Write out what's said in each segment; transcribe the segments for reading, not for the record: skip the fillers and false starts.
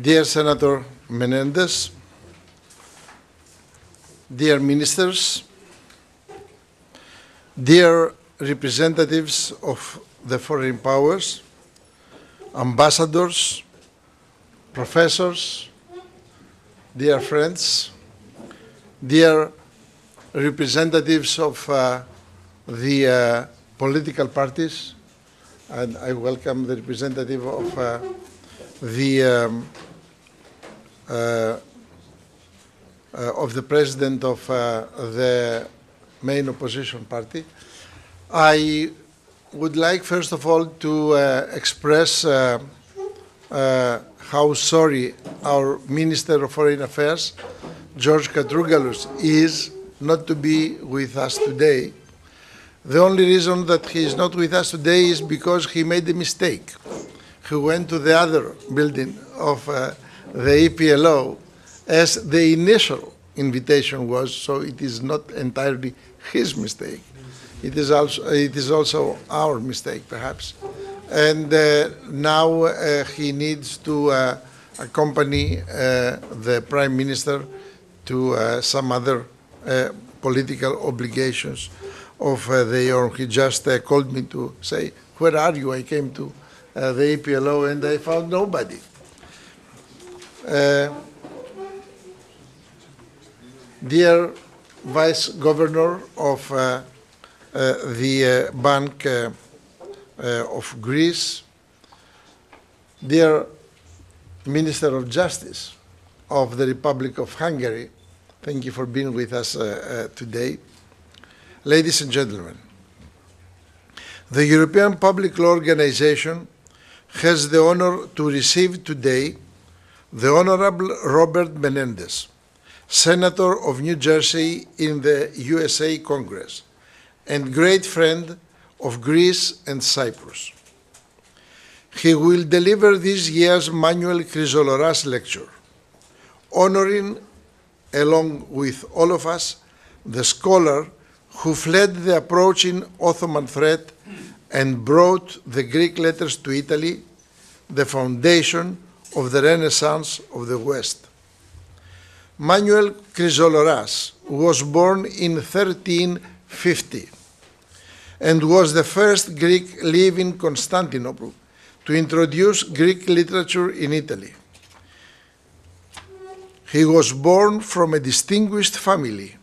Dear Senator Menendez, dear ministers, dear representatives of the foreign powers, ambassadors, professors, dear friends, dear representatives of the political parties, and I welcome the representative of the president of the main opposition party. I would like, first of all, to express how sorry our Minister of Foreign Affairs, George Katrougalos, is not to be with us today. The only reason that he is not with us today is because he made a mistake. He went to the other building of the EPLO as the initial invitation was, so it is not entirely his mistake. It is also our mistake, perhaps. And now he needs to accompany the Prime Minister to some other political obligations of their own. He just called me to say, "Where are you?" I came to the EPLO and I found nobody. Dear Vice Governor of the Bank of Greece, dear Minister of Justice of the Republic of Hungary, thank you for being with us today. Ladies and gentlemen, the European Public Law Organization has the honor to receive today the Honorable Robert Menendez, Senator of New Jersey in the USA Congress, and great friend of Greece and Cyprus. He will deliver this year's Manuel Chrysoloras lecture, honoring, along with all of us, the scholar who fled the approaching Ottoman threat and brought the Greek letters to Italy, the foundation of the Renaissance of the West. Manuel Chrysoloras was born in 1350 and was the first Greek living in Constantinople to introduce Greek literature in Italy. He was born from a distinguished family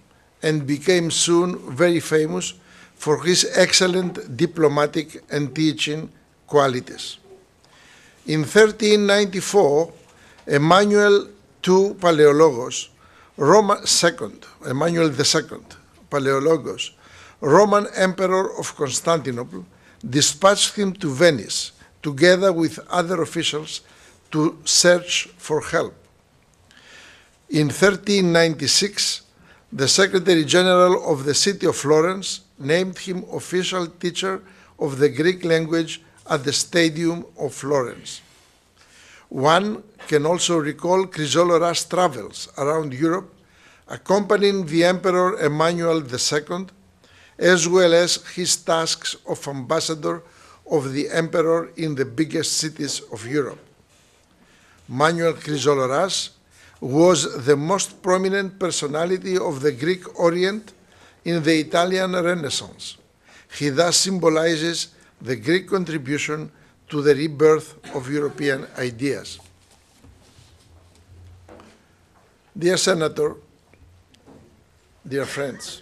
and became soon very famous for his excellent diplomatic and teaching qualities. In 1394, Emmanuel II Palaeologos, Emmanuel II Palaeologos, Roman Emperor of Constantinople, dispatched him to Venice together with other officials to search for help. In 1396, the Secretary General of the city of Florence named him official teacher of the Greek language at the Stadium of Florence. One can also recall Chrysoloras' travels around Europe, accompanying the Emperor Emmanuel II, as well as his tasks of ambassador of the Emperor in the biggest cities of Europe. Manuel Chrysoloras was the most prominent personality of the Greek Orient in the Italian Renaissance. He thus symbolizes the Greek contribution to the rebirth of European ideas. Dear Senator, dear friends,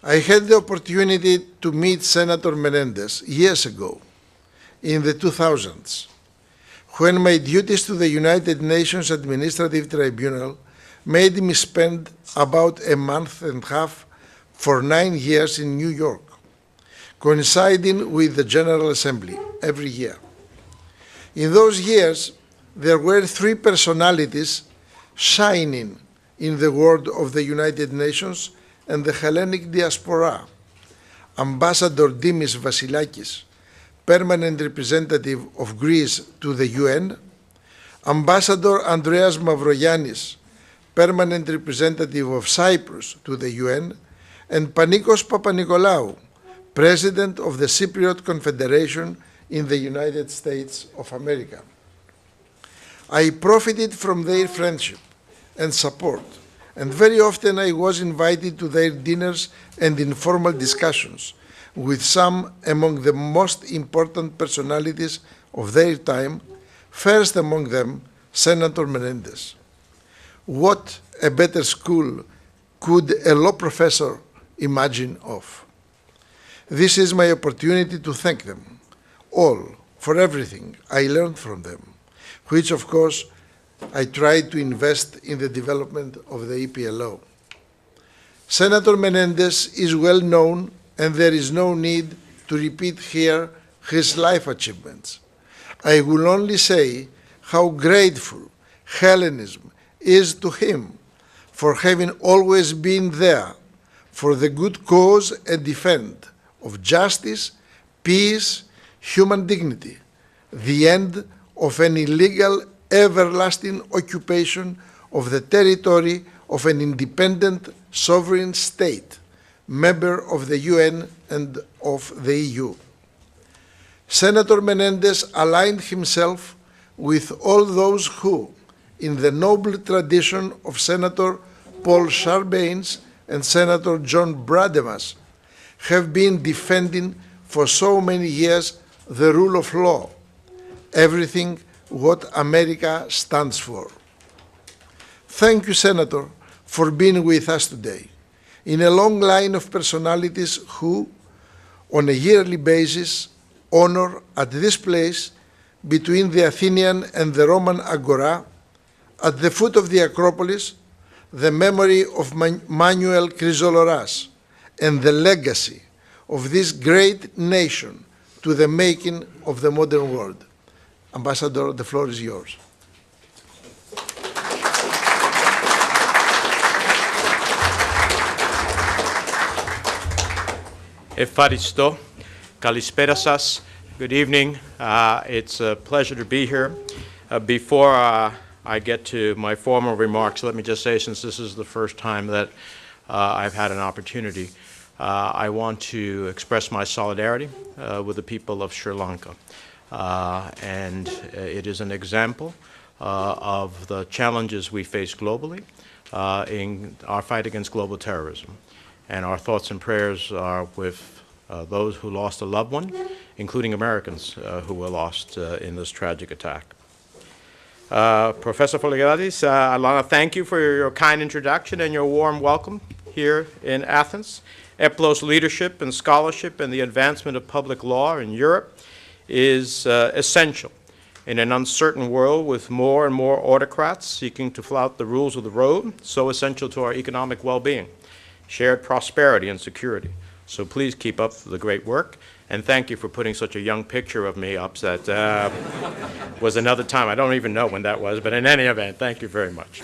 I had the opportunity to meet Senator Menendez years ago, in the 2000s, when my duties to the United Nations Administrative Tribunal made me spend about a month and a half for 9 years in New York, coinciding with the General Assembly every year. In those years, there were 3 personalities shining in the world of the United Nations and the Hellenic diaspora: Ambassador Dimis Vasilakis, permanent representative of Greece to the UN, Ambassador Andreas Mavrogiannis, permanent representative of Cyprus to the UN, and Panikos Papanikolaou, President of the Cypriot Confederation in the United States of America. I profited from their friendship and support, and very often I was invited to their dinners and informal discussions with some among the most important personalities of their time, first among them, Senator Menendez. What a better school could a law professor imagine of? This is my opportunity to thank them all for everything I learned from them, which of course I tried to invest in the development of the EPLO. Senator Menendez is well known, and there is no need to repeat here his life achievements. I will only say how grateful Hellenism is to him for having always been there for the good cause and defense of justice, peace, human dignity, the end of an illegal, everlasting occupation of the territory of an independent sovereign state, member of the UN and of the EU. Senator Menendez aligned himself with all those who, in the noble tradition of Senator Paul Sarbanes and Senator John Brademas, have been defending for so many years the rule of law, everything what America stands for. Thank you, Senator, for being with us today in a long line of personalities who, on a yearly basis, honor at this place between the Athenian and the Roman Agora, at the foot of the Acropolis, the memory of Manuel Chrysoloras and the legacy of this great nation to the making of the modern world. Ambassador, the floor is yours. Ευχαριστώ. Kalispera σας. Good evening. It's a pleasure to be here. Before I get to my formal remarks, let me just say, since this is the first time that I've had an opportunity, I want to express my solidarity with the people of Sri Lanka. And it is an example of the challenges we face globally in our fight against global terrorism. And our thoughts and prayers are with those who lost a loved one, including Americans who were lost in this tragic attack. Professor Foliadis, I want to thank you for your kind introduction and your warm welcome here in Athens. EPLO's leadership and scholarship in the advancement of public law in Europe is essential in an uncertain world with more and more autocrats seeking to flout the rules of the road, so essential to our economic well-being, shared prosperity and security. So please keep up the great work, and thank you for putting such a young picture of me up that was another time. I don't even know when that was, but in any event, thank you very much.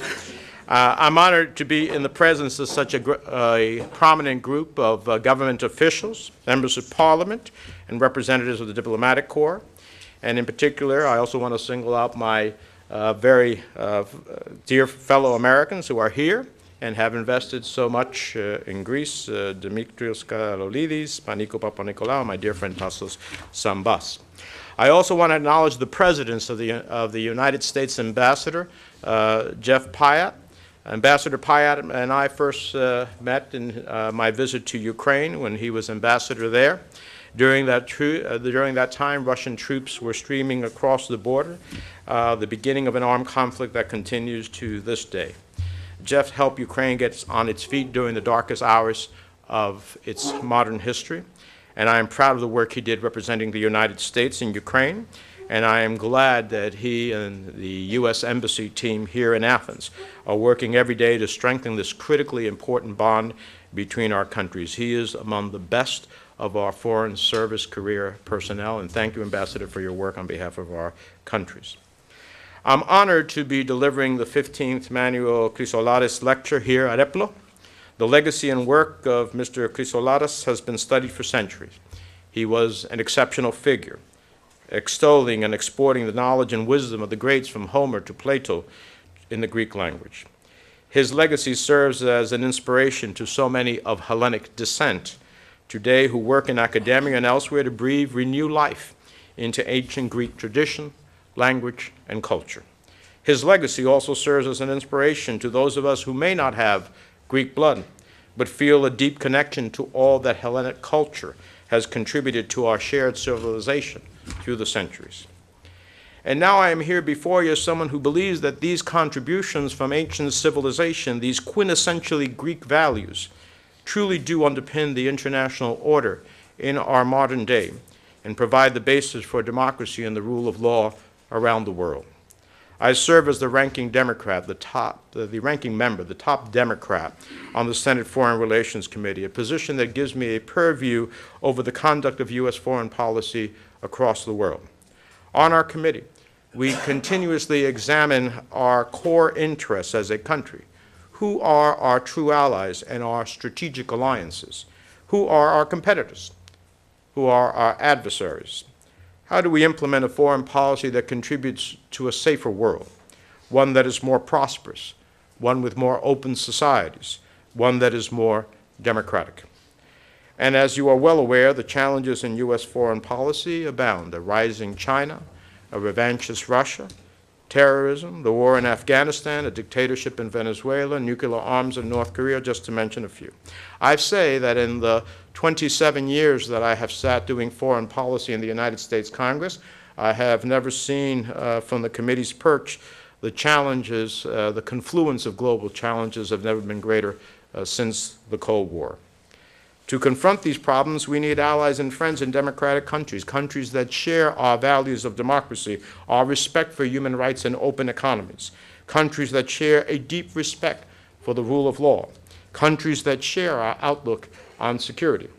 I'm honored to be in the presence of such a prominent group of government officials, members of parliament, and representatives of the diplomatic corps. And in particular, I also want to single out my very dear fellow Americans who are here and have invested so much in Greece, Dimitrios Kalolidis, Panicos Papanikolaou, my dear friend Tassos Sambas. I also want to acknowledge the presence of the United States Ambassador, Jeff Pyatt. Ambassador Pyatt and I first met in my visit to Ukraine when he was ambassador there. During that time, Russian troops were streaming across the border, the beginning of an armed conflict that continues to this day. Jeff helped Ukraine get on its feet during the darkest hours of its modern history, and I am proud of the work he did representing the United States in Ukraine, and I am glad that he and the U.S. Embassy team here in Athens are working every day to strengthen this critically important bond between our countries. He is among the best of our foreign service career personnel, and thank you, Ambassador, for your work on behalf of our countries. I'm honored to be delivering the 15th Manuel Chrysoloras Lecture here at EPLO. The legacy and work of Mr. Chrysoloras has been studied for centuries. He was an exceptional figure, extolling and exporting the knowledge and wisdom of the greats from Homer to Plato in the Greek language. His legacy serves as an inspiration to so many of Hellenic descent today who work in academia and elsewhere to breathe renewed life into ancient Greek tradition, language, and culture. His legacy also serves as an inspiration to those of us who may not have Greek blood, but feel a deep connection to all that Hellenic culture has contributed to our shared civilization through the centuries. And now I am here before you as someone who believes that these contributions from ancient civilization, these quintessentially Greek values, truly do underpin the international order in our modern day and provide the basis for democracy and the rule of law around the world. I serve as the ranking Democrat, the ranking member, the top Democrat on the Senate Foreign Relations Committee, a position that gives me a purview over the conduct of U.S. foreign policy across the world. On our committee, we continuously examine our core interests as a country. Who are our true allies and our strategic alliances? Who are our competitors? Who are our adversaries? How do we implement a foreign policy that contributes to a safer world, one that is more prosperous, one with more open societies, one that is more democratic? And as you are well aware, the challenges in U.S. foreign policy abound: a rising China, a revanchist Russia, terrorism, the war in Afghanistan, a dictatorship in Venezuela, nuclear arms in North Korea, just to mention a few. I say that in the 27 years that I have sat doing foreign policy in the United States Congress, I have never seen from the committee's perch the challenges, the confluence of global challenges have never been greater since the Cold War. To confront these problems, we need allies and friends in democratic countries, countries that share our values of democracy, our respect for human rights and open economies, countries that share a deep respect for the rule of law, countries that share our outlook on security.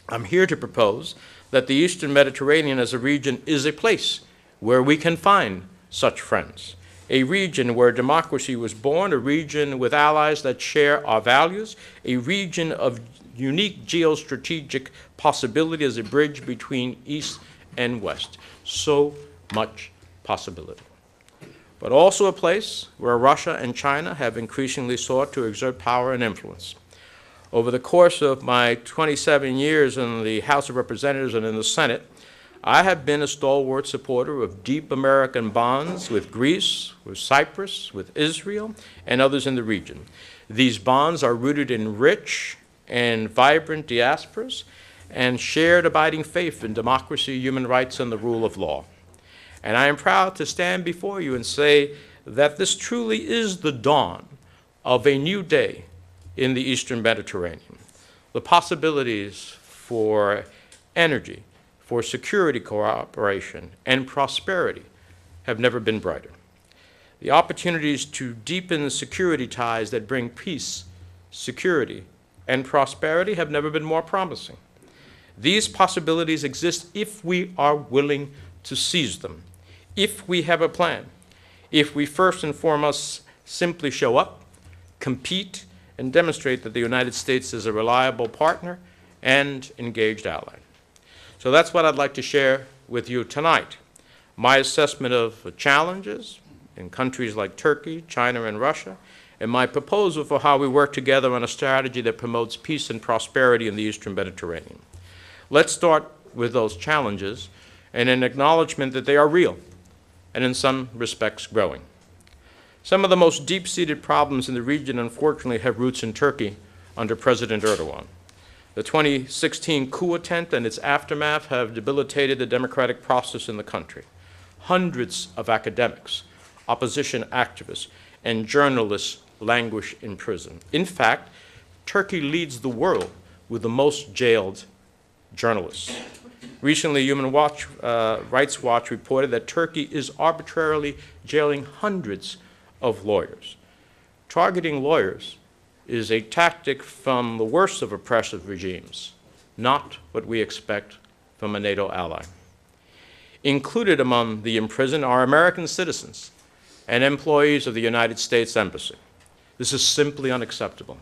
I'm here to propose that the Eastern Mediterranean as a region is a place where we can find such friends, a region where democracy was born, a region with allies that share our values, a region of unique geostrategic possibility as a bridge between East and West. So much possibility. But also a place where Russia and China have increasingly sought to exert power and influence. Over the course of my 27 years in the House of Representatives and in the Senate, I have been a stalwart supporter of deep American bonds with Greece, with Cyprus, with Israel, and others in the region. These bonds are rooted in rich and vibrant diasporas and shared abiding faith in democracy, human rights, and the rule of law. And I am proud to stand before you and say that this truly is the dawn of a new day in the Eastern Mediterranean. The possibilities for energy, for security cooperation, and prosperity have never been brighter. The opportunities to deepen security ties that bring peace, security, and prosperity have never been more promising. These possibilities exist if we are willing to seize them, if we have a plan, if we first and foremost simply show up, compete, and demonstrate that the United States is a reliable partner and engaged ally. So that's what I'd like to share with you tonight. My assessment of the challenges in countries like Turkey, China, and Russia, and my proposal for how we work together on a strategy that promotes peace and prosperity in the Eastern Mediterranean. Let's start with those challenges and an acknowledgement that they are real and in some respects growing. Some of the most deep-seated problems in the region, unfortunately, have roots in Turkey under President Erdogan. The 2016 coup attempt and its aftermath have debilitated the democratic process in the country. Hundreds of academics, opposition activists, and journalists languish in prison. In fact, Turkey leads the world with the most jailed journalists. Recently, Human Rights Watch reported that Turkey is arbitrarily jailing hundreds of lawyers. Targeting lawyers is a tactic from the worst of oppressive regimes, not what we expect from a NATO ally. Included among the imprisoned are American citizens and employees of the United States Embassy. This is simply unacceptable.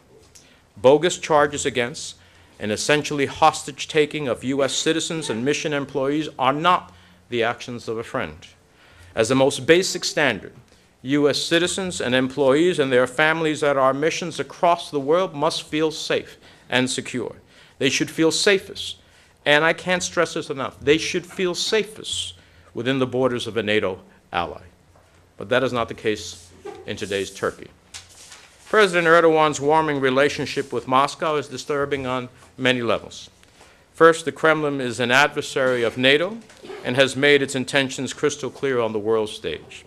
Bogus charges against and essentially hostage-taking of U.S. citizens and mission employees are not the actions of a friend. As the most basic standard, U.S. citizens and employees and their families at our missions across the world must feel safe and secure. They should feel safest, and I can't stress this enough, they should feel safest within the borders of a NATO ally. But that is not the case in today's Turkey. President Erdogan's warming relationship with Moscow is disturbing on many levels. First, the Kremlin is an adversary of NATO and has made its intentions crystal clear on the world stage.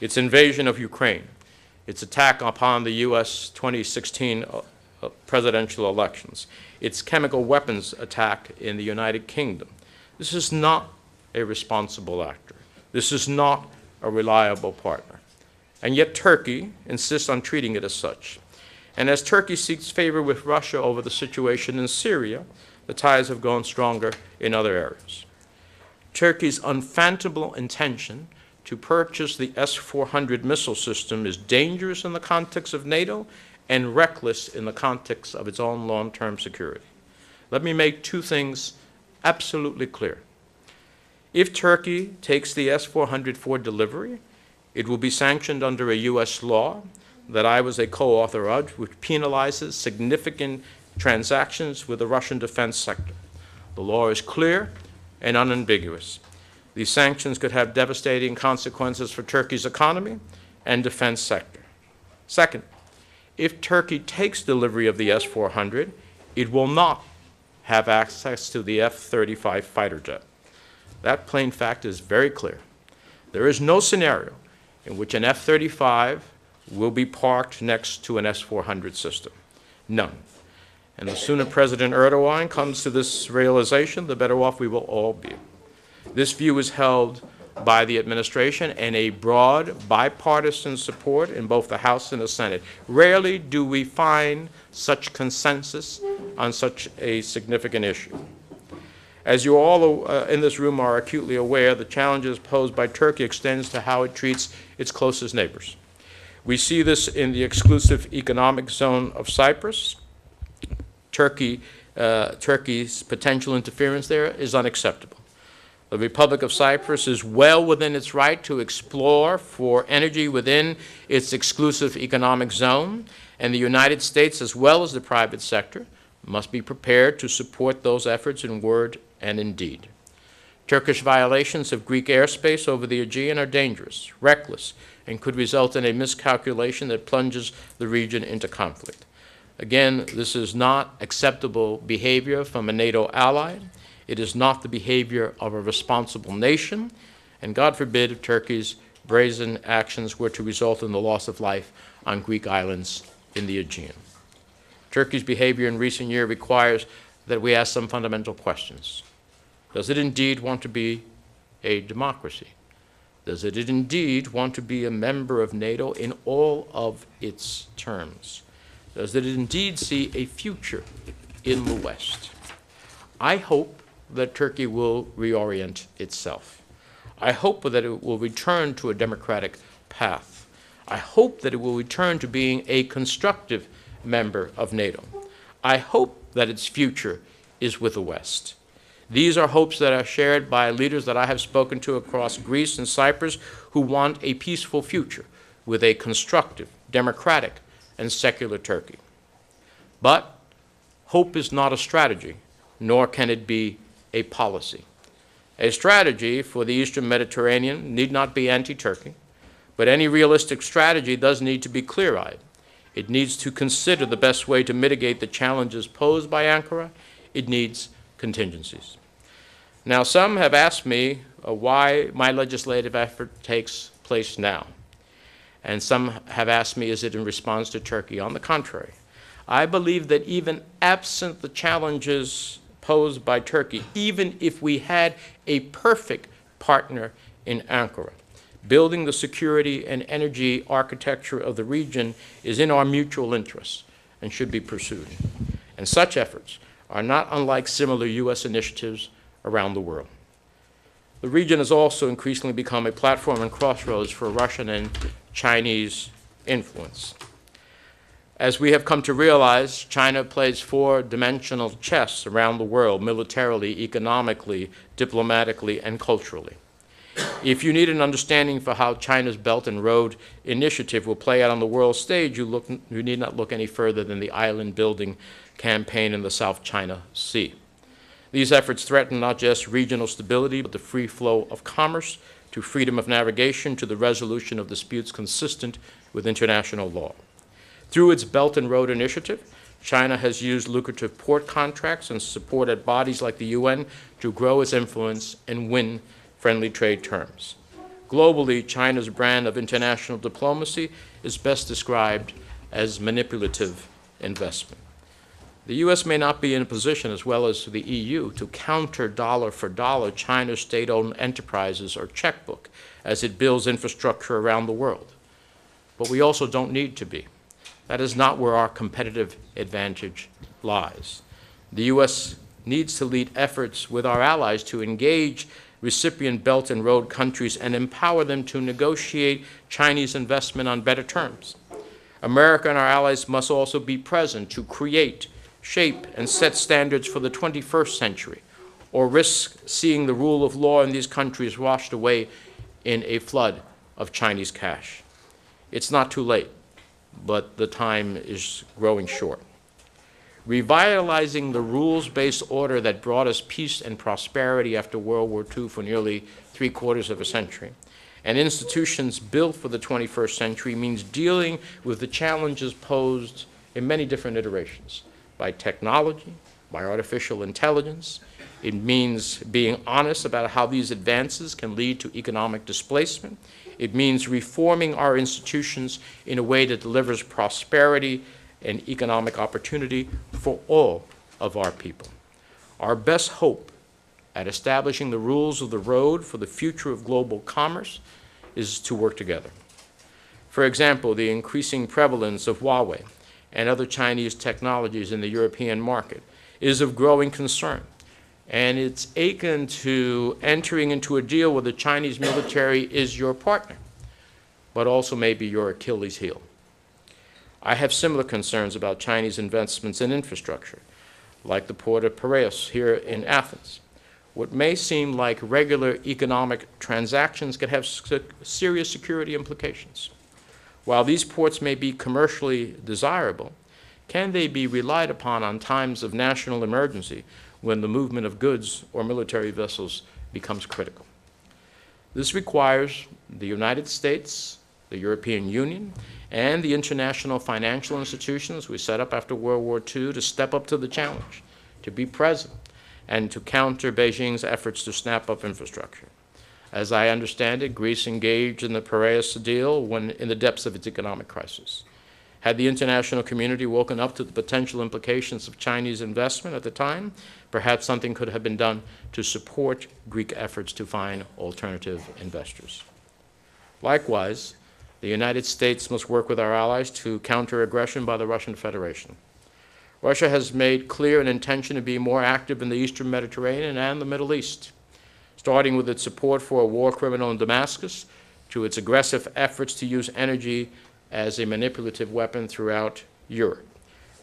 Its invasion of Ukraine, its attack upon the U.S. 2016 presidential elections, its chemical weapons attack in the United Kingdom. This is not a responsible actor. This is not a reliable partner. And yet Turkey insists on treating it as such. And as Turkey seeks favor with Russia over the situation in Syria, the ties have grown stronger in other areas. Turkey's unfathomable intention to purchase the S-400 missile system is dangerous in the context of NATO and reckless in the context of its own long-term security. Let me make two things absolutely clear. If Turkey takes the S-400 for delivery, it will be sanctioned under a U.S. law that I was a co-author of, which penalizes significant transactions with the Russian defense sector. The law is clear and unambiguous. These sanctions could have devastating consequences for Turkey's economy and defense sector. Second, if Turkey takes delivery of the S-400, it will not have access to the F-35 fighter jet. That plain fact is very clear. There is no scenario in which an F-35 will be parked next to an S-400 system. None. And the sooner President Erdogan comes to this realization, the better off we will all be. This view is held by the administration and a broad bipartisan support in both the House and the Senate. Rarely do we find such consensus on such a significant issue. As you all in this room are acutely aware, the challenges posed by Turkey extends to how it treats its closest neighbors. We see this in the exclusive economic zone of Cyprus. Turkey's potential interference there is unacceptable. The Republic of Cyprus is well within its right to explore for energy within its exclusive economic zone, and the United States, as well as the private sector, must be prepared to support those efforts in word and in deed. Turkish violations of Greek airspace over the Aegean are dangerous, reckless, and could result in a miscalculation that plunges the region into conflict. Again, this is not acceptable behavior from a NATO ally. It is not the behavior of a responsible nation, and God forbid if Turkey's brazen actions were to result in the loss of life on Greek islands in the Aegean. Turkey's behavior in recent years requires that we ask some fundamental questions. Does it indeed want to be a democracy? Does it indeed want to be a member of NATO in all of its terms? Does it indeed see a future in the West? I hope that Turkey will reorient itself. I hope that it will return to a democratic path. I hope that it will return to being a constructive member of NATO. I hope that its future is with the West. These are hopes that are shared by leaders that I have spoken to across Greece and Cyprus who want a peaceful future with a constructive, democratic, and secular Turkey. But hope is not a strategy, nor can it be a policy. A strategy for the Eastern Mediterranean need not be anti-Turkey, but any realistic strategy does need to be clear-eyed. It needs to consider the best way to mitigate the challenges posed by Ankara. It needs contingencies. Now, some have asked me why my legislative effort takes place now. And some have asked me, is it in response to Turkey? On the contrary, I believe that even absent the challenges posed by Turkey, even if we had a perfect partner in Ankara, building the security and energy architecture of the region is in our mutual interests and should be pursued. And such efforts are not unlike similar U.S. initiatives around the world. The region has also increasingly become a platform and crossroads for Russian and Chinese influence. As we have come to realize, China plays four-dimensional chess around the world, militarily, economically, diplomatically, and culturally. If you need an understanding for how China's Belt and Road Initiative will play out on the world stage, you need not look any further than the island-building campaign in the South China Sea. These efforts threaten not just regional stability, but the free flow of commerce to freedom of navigation, to the resolution of disputes consistent with international law. Through its Belt and Road Initiative, China has used lucrative port contracts and supported bodies like the UN to grow its influence and win friendly trade terms. Globally, China's brand of international diplomacy is best described as manipulative investment. The U.S. may not be in a position, as well as the EU, to counter dollar for dollar China's state-owned enterprises or checkbook as it builds infrastructure around the world. But we also don't need to be. That is not where our competitive advantage lies. The U.S. needs to lead efforts with our allies to engage recipient Belt and Road countries and empower them to negotiate Chinese investment on better terms. America and our allies must also be present to create, shape, and set standards for the 21st century, or risk seeing the rule of law in these countries washed away in a flood of Chinese cash. It's not too late, but the time is growing short. Revitalizing the rules-based order that brought us peace and prosperity after World War II for nearly 3/4 of a century, and institutions built for the 21st century means dealing with the challenges posed in many different iterations by technology, by artificial intelligence. It means being honest about how these advances can lead to economic displacement. It means reforming our institutions in a way that delivers prosperity and economic opportunity for all of our people. Our best hope at establishing the rules of the road for the future of global commerce is to work together. For example, the increasing prevalence of Huawei and other Chinese technologies in the European market is of growing concern, and it's akin to entering into a deal where the Chinese military is your partner, but also maybe your Achilles heel. I have similar concerns about Chinese investments in infrastructure, like the port of Piraeus here in Athens. What may seem like regular economic transactions could have serious security implications. While these ports may be commercially desirable, can they be relied upon on times of national emergency when the movement of goods or military vessels becomes critical? This requires the United States, the European Union, and the international financial institutions we set up after World War II to step up to the challenge, to be present, and to counter Beijing's efforts to snap up infrastructure. As I understand it, Greece engaged in the Piraeus deal when in the depths of its economic crisis. Had the international community woken up to the potential implications of Chinese investment at the time, perhaps something could have been done to support Greek efforts to find alternative investors. Likewise, the United States must work with our allies to counter aggression by the Russian Federation. Russia has made clear an intention to be more active in the Eastern Mediterranean and the Middle East, starting with its support for a war criminal in Damascus to its aggressive efforts to use energy as a manipulative weapon throughout Europe.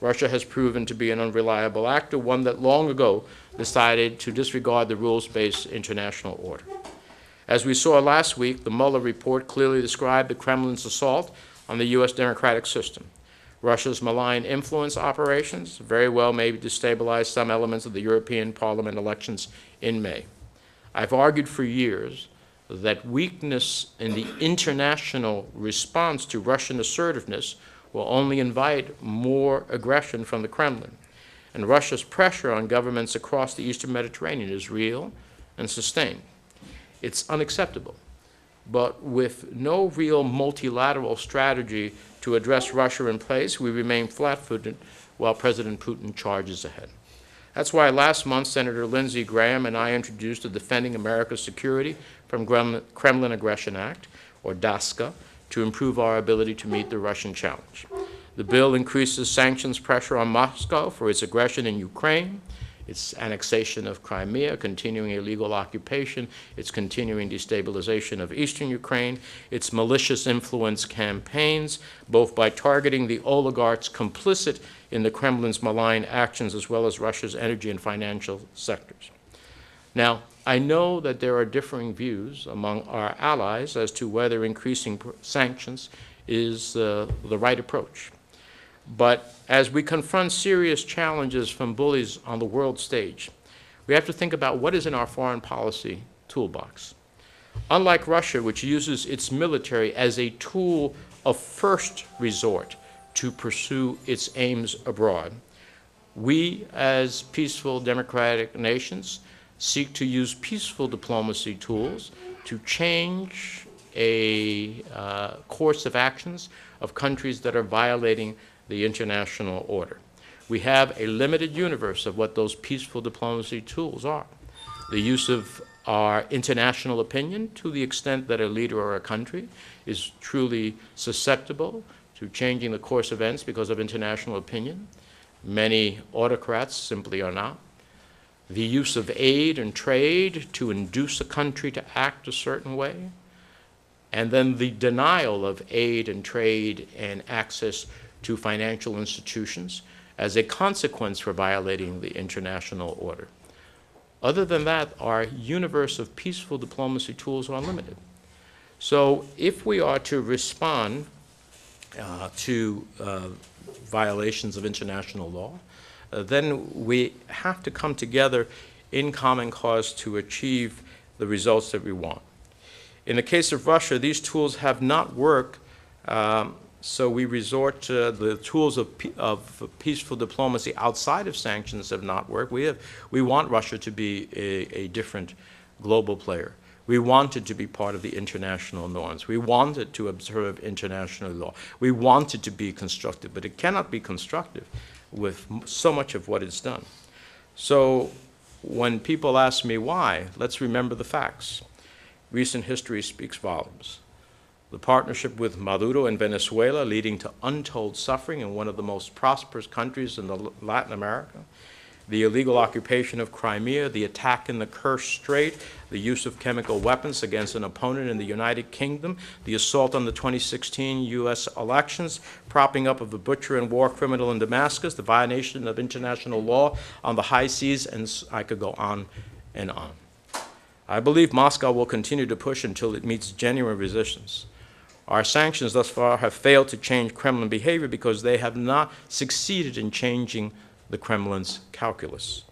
Russia has proven to be an unreliable actor, one that long ago decided to disregard the rules-based international order. As we saw last week, the Mueller report clearly described the Kremlin's assault on the U.S. democratic system. Russia's malign influence operations very well may destabilize some elements of the European Parliament elections in May. I've argued for years that weakness in the international response to Russian assertiveness will only invite more aggression from the Kremlin. And Russia's pressure on governments across the Eastern Mediterranean is real and sustained. It's unacceptable. But with no real multilateral strategy to address Russia in place, we remain flat-footed while President Putin charges ahead. That's why last month, Senator Lindsey Graham and I introduced the Defending America's Security from Kremlin Aggression Act, or DASCA, to improve our ability to meet the Russian challenge. The bill increases sanctions pressure on Moscow for its aggression in Ukraine, its annexation of Crimea, continuing illegal occupation, its continuing destabilization of eastern Ukraine, its malicious influence campaigns, both by targeting the oligarchs complicit in the Kremlin's malign actions as well as Russia's energy and financial sectors. Now, I know that there are differing views among our allies as to whether increasing sanctions is the right approach. But as we confront serious challenges from bullies on the world stage, we have to think about what is in our foreign policy toolbox. Unlike Russia, which uses its military as a tool of first resort to pursue its aims abroad, we, as peaceful democratic nations, seek to use peaceful diplomacy tools to change a course of actions of countries that are violating the international order. We have a limited universe of what those peaceful diplomacy tools are. The use of our international opinion to the extent that a leader or a country is truly susceptible to changing the course of events because of international opinion. Many autocrats simply are not. The use of aid and trade to induce a country to act a certain way, and then the denial of aid and trade and access to financial institutions as a consequence for violating the international order. Other than that, our universe of peaceful diplomacy tools are limited. So if we are to respond to violations of international law, then we have to come together in common cause to achieve the results that we want. In the case of Russia, these tools have not worked, so we resort to the tools of peaceful diplomacy outside of sanctions have not worked. We want Russia to be a different global player. We want it to be part of the international norms. We want it to observe international law. We want it to be constructive, but it cannot be constructive with so much of what it's done. So when people ask me why, let's remember the facts. Recent history speaks volumes. The partnership with Maduro in Venezuela leading to untold suffering in one of the most prosperous countries in Latin America, the illegal occupation of Crimea, the attack in the Kerch Strait, the use of chemical weapons against an opponent in the United Kingdom, the assault on the 2016 U.S. elections, propping up of the butcher and war criminal in Damascus, the violation of international law on the high seas, and I could go on and on. I believe Moscow will continue to push until it meets genuine resistance. Our sanctions thus far have failed to change Kremlin behavior because they have not succeeded in changing the Kremlin's calculus.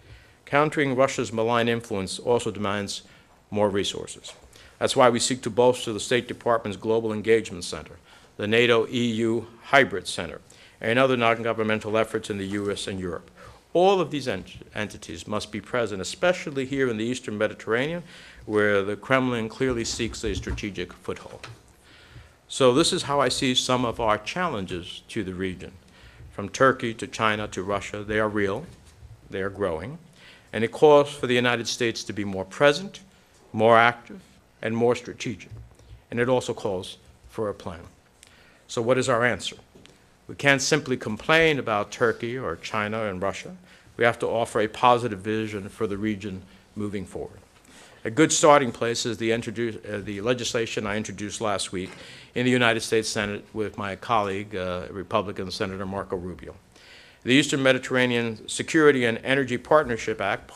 Countering Russia's malign influence also demands more resources. That's why we seek to bolster the State Department's Global Engagement Center, the NATO-EU Hybrid Center, and other non-governmental efforts in the US and Europe. All of these entities must be present, especially here in the Eastern Mediterranean, where the Kremlin clearly seeks a strategic foothold. So this is how I see some of our challenges to the region. From Turkey to China to Russia, they are real, they are growing, and it calls for the United States to be more present, more active, and more strategic. And it also calls for a plan. So what is our answer? We can't simply complain about Turkey or China and Russia. We have to offer a positive vision for the region moving forward. A good starting place is the legislation I introduced last week in the United States Senate with my colleague, Republican Senator Marco Rubio. The Eastern Mediterranean Security and Energy Partnership Act,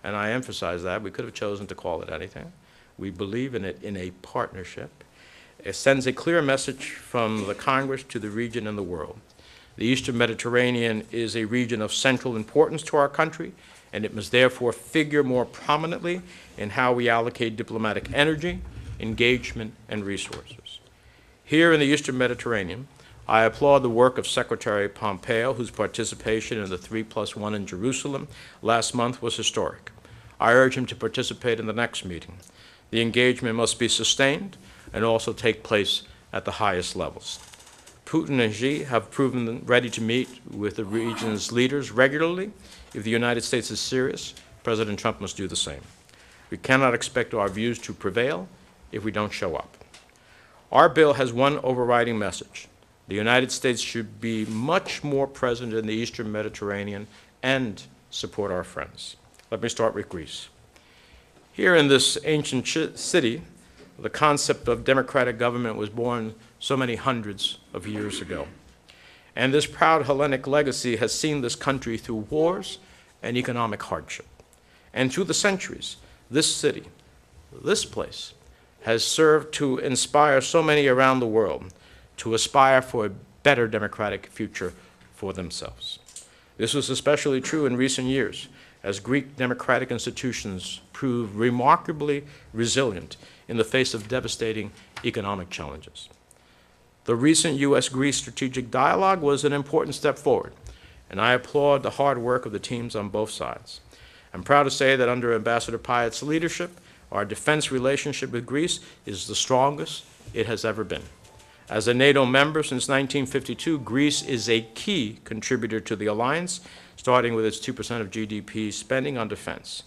and I emphasize that, we could have chosen to call it anything. We believe in it in a partnership. It sends a clear message from the Congress to the region and the world. The Eastern Mediterranean is a region of central importance to our country, and it must therefore figure more prominently in how we allocate diplomatic energy, engagement, and resources. Here in the Eastern Mediterranean, I applaud the work of Secretary Pompeo, whose participation in the 3+1 in Jerusalem last month was historic. I urge him to participate in the next meeting. The engagement must be sustained and also take place at the highest levels. Putin and Xi have proven ready to meet with the region's leaders regularly. If the United States is serious, President Trump must do the same. We cannot expect our views to prevail if we don't show up. Our bill has one overriding message. The United States should be much more present in the Eastern Mediterranean and support our friends. Let me start with Greece. Here in this ancient city, the concept of democratic government was born so many hundreds of years ago. And this proud Hellenic legacy has seen this country through wars and economic hardship. And through the centuries, this city, this place, has served to inspire so many around the world to aspire for a better democratic future for themselves. This was especially true in recent years, as Greek democratic institutions proved remarkably resilient in the face of devastating economic challenges. The recent U.S.-Greece strategic dialogue was an important step forward, and I applaud the hard work of the teams on both sides. I'm proud to say that under Ambassador Pyatt's leadership, our defense relationship with Greece is the strongest it has ever been. As a NATO member since 1952, Greece is a key contributor to the alliance, starting with its 2% of GDP spending on defense.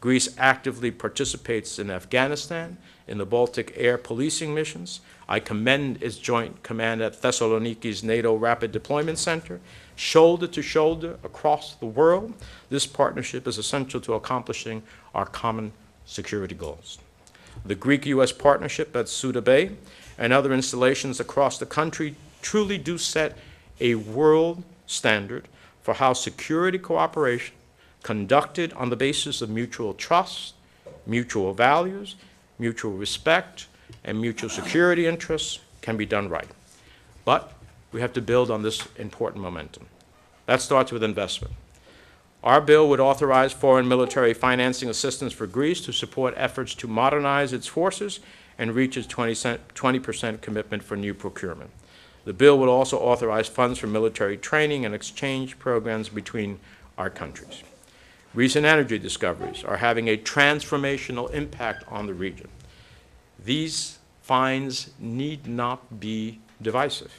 Greece actively participates in Afghanistan, in the Baltic air policing missions. I commend its joint command at Thessaloniki's NATO Rapid Deployment Center. Shoulder to shoulder across the world, this partnership is essential to accomplishing our common security goals. The Greek-U.S. partnership at Suda Bay and other installations across the country truly do set a world standard for how security cooperation conducted on the basis of mutual trust, mutual values, mutual respect, and mutual security interests can be done right. But we have to build on this important momentum. That starts with investment. Our bill would authorize foreign military financing assistance for Greece to support efforts to modernize its forces and reach its 20% commitment for new procurement. The bill would also authorize funds for military training and exchange programs between our countries. Recent energy discoveries are having a transformational impact on the region. These finds need not be divisive.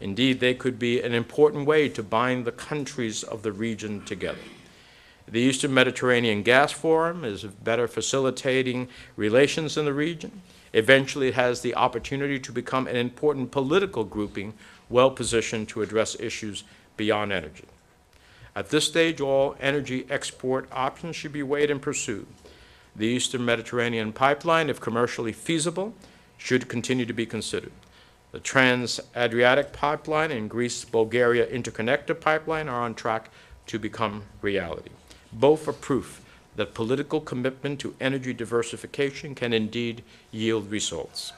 Indeed, they could be an important way to bind the countries of the region together. The Eastern Mediterranean Gas Forum is better facilitating relations in the region. Eventually, it has the opportunity to become an important political grouping well-positioned to address issues beyond energy. At this stage, all energy export options should be weighed and pursued. The Eastern Mediterranean pipeline, if commercially feasible, should continue to be considered. The Trans-Adriatic pipeline and Greece-Bulgaria interconnector pipeline are on track to become reality. Both are proof that political commitment to energy diversification can indeed yield results.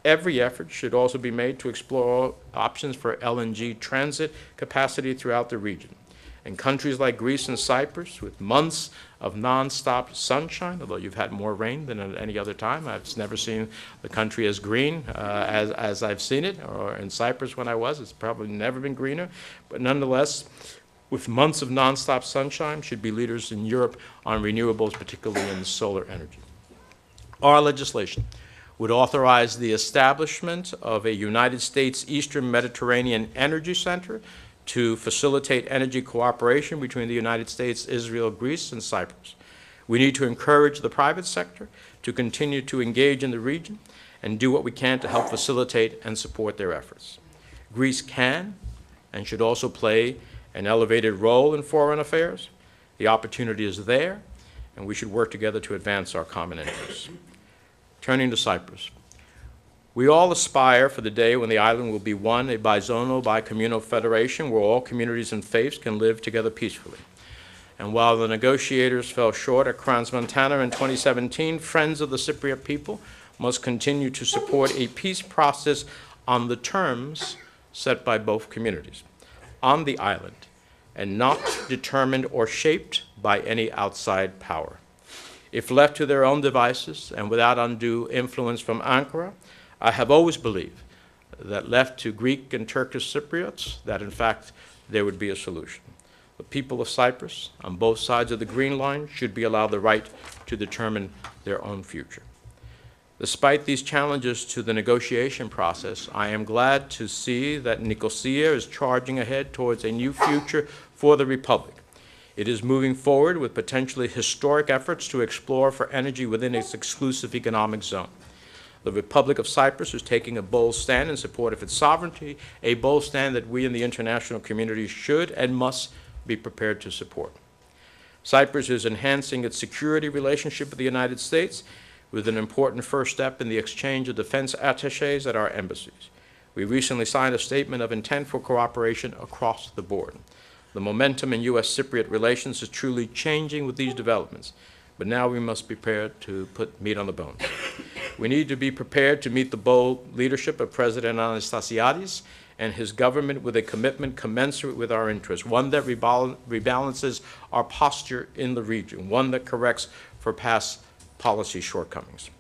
Every effort should also be made to explore options for LNG transit capacity throughout the region. And countries like Greece and Cyprus, with months of nonstop sunshine, although you've had more rain than at any other time. I've never seen the country as green as I've seen it, or in Cyprus when I was. It's probably never been greener. But nonetheless, with months of nonstop sunshine, should be leaders in Europe on renewables, particularly in solar energy. Our legislation would authorize the establishment of a United States Eastern Mediterranean Energy Center to facilitate energy cooperation between the United States, Israel, Greece, and Cyprus. We need to encourage the private sector to continue to engage in the region and do what we can to help facilitate and support their efforts. Greece can and should also play an elevated role in foreign affairs. The opportunity is there, and we should work together to advance our common interests. Turning to Cyprus. We all aspire for the day when the island will be one, a bizonal, bicommunal federation where all communities and faiths can live together peacefully. And while the negotiators fell short at Crans-Montana in 2017, friends of the Cypriot people must continue to support a peace process on the terms set by both communities, on the island, and not determined or shaped by any outside power. If left to their own devices and without undue influence from Ankara, I have always believed that left to Greek and Turkish Cypriots, that in fact there would be a solution. The people of Cyprus, on both sides of the Green Line, should be allowed the right to determine their own future. Despite these challenges to the negotiation process, I am glad to see that Nicosia is charging ahead towards a new future for the Republic. It is moving forward with potentially historic efforts to explore for energy within its exclusive economic zone. The Republic of Cyprus is taking a bold stand in support of its sovereignty, a bold stand that we in the international community should and must be prepared to support. Cyprus is enhancing its security relationship with the United States with an important first step in the exchange of defense attachés at our embassies. We recently signed a statement of intent for cooperation across the board. The momentum in U.S.-Cypriot relations is truly changing with these developments, but now we must be prepared to put meat on the bones. We need to be prepared to meet the bold leadership of President Anastasiadis and his government with a commitment commensurate with our interests, one that rebalances our posture in the region, one that corrects for past policy shortcomings.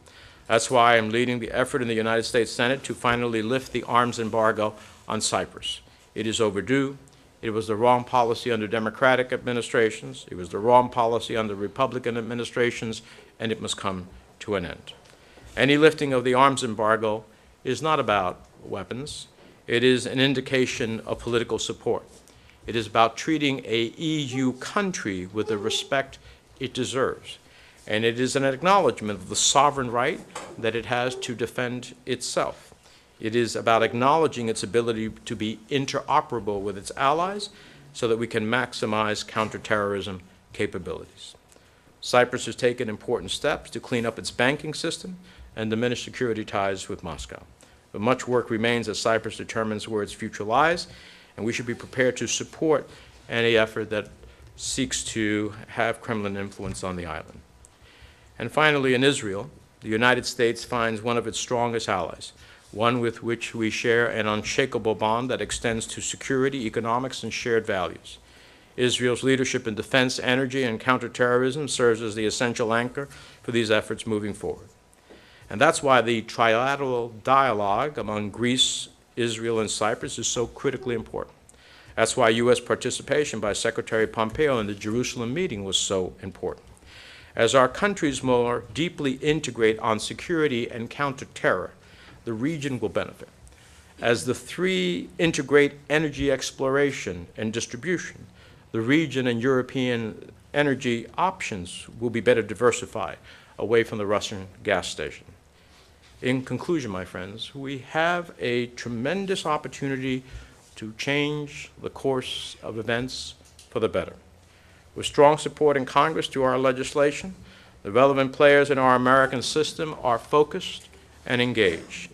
That's why I'm leading the effort in the United States Senate to finally lift the arms embargo on Cyprus. It is overdue. It was the wrong policy under Democratic administrations. It was the wrong policy under Republican administrations, and it must come to an end. Any lifting of the arms embargo is not about weapons. It is an indication of political support. It is about treating an EU country with the respect it deserves. And it is an acknowledgement of the sovereign right that it has to defend itself. It is about acknowledging its ability to be interoperable with its allies so that we can maximize counterterrorism capabilities. Cyprus has taken important steps to clean up its banking system and diminish security ties with Moscow. But much work remains as Cyprus determines where its future lies, and we should be prepared to support any effort that seeks to have Kremlin influence on the island. And finally, in Israel, the United States finds one of its strongest allies, one with which we share an unshakable bond that extends to security, economics, and shared values. Israel's leadership in defense, energy, and counterterrorism serves as the essential anchor for these efforts moving forward. And that's why the trilateral dialogue among Greece, Israel, and Cyprus is so critically important. That's why U.S. participation by Secretary Pompeo in the Jerusalem meeting was so important. As our countries more deeply integrate on security and counterterror, the region will benefit. As the three integrate energy exploration and distribution, the region and European energy options will be better diversified away from the Russian gas station. In conclusion, my friends, we have a tremendous opportunity to change the course of events for the better. With strong support in Congress to our legislation, the relevant players in our American system are focused and engaged.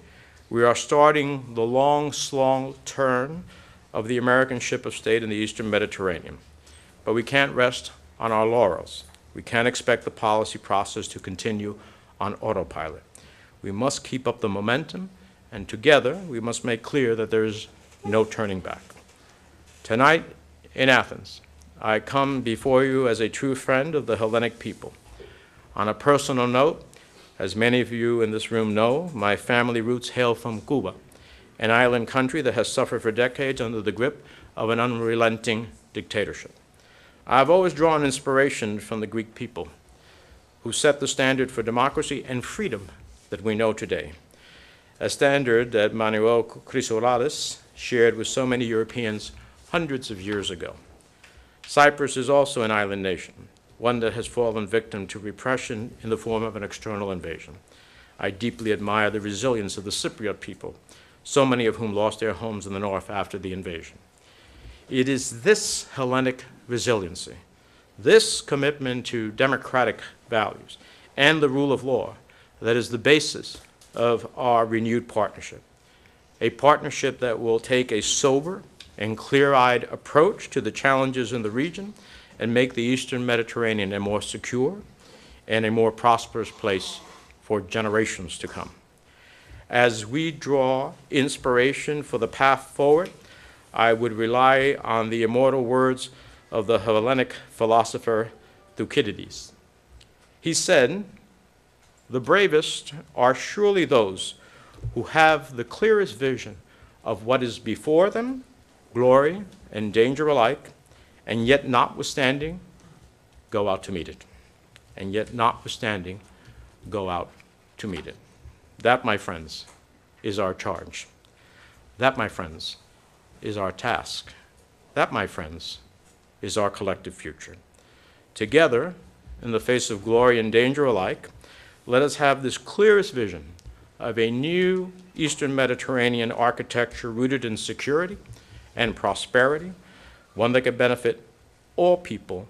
We are starting the long, slow turn of the American ship of state in the Eastern Mediterranean. But we can't rest on our laurels. We can't expect the policy process to continue on autopilot. We must keep up the momentum, and together we must make clear that there is no turning back. Tonight in Athens, I come before you as a true friend of the Hellenic people. On a personal note, as many of you in this room know, my family roots hail from Cuba, an island country that has suffered for decades under the grip of an unrelenting dictatorship. I've always drawn inspiration from the Greek people, who set the standard for democracy and freedom that we know today, a standard that Manuel Chrysoloras shared with so many Europeans hundreds of years ago. Cyprus is also an island nation, one that has fallen victim to repression in the form of an external invasion. I deeply admire the resilience of the Cypriot people, so many of whom lost their homes in the north after the invasion. It is this Hellenic resiliency, this commitment to democratic values and the rule of law that is the basis of our renewed partnership, a partnership that will take a sober and clear-eyed approach to the challenges in the region and make the Eastern Mediterranean a more secure and a more prosperous place for generations to come. As we draw inspiration for the path forward, I would rely on the immortal words of the Hellenic philosopher Thucydides. He said, "The bravest are surely those who have the clearest vision of what is before them, glory and danger alike, and yet notwithstanding, go out to meet it. And yet notwithstanding, go out to meet it." That, my friends, is our charge. That, my friends, is our task. That, my friends, is our collective future. Together, in the face of glory and danger alike, let us have this clearest vision of a new Eastern Mediterranean architecture rooted in security and prosperity, one that can benefit all people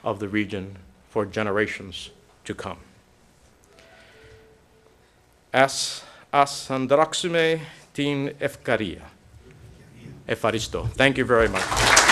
of the region for generations to come. As androxime tin efkaria. Efaristo. Thank you very much.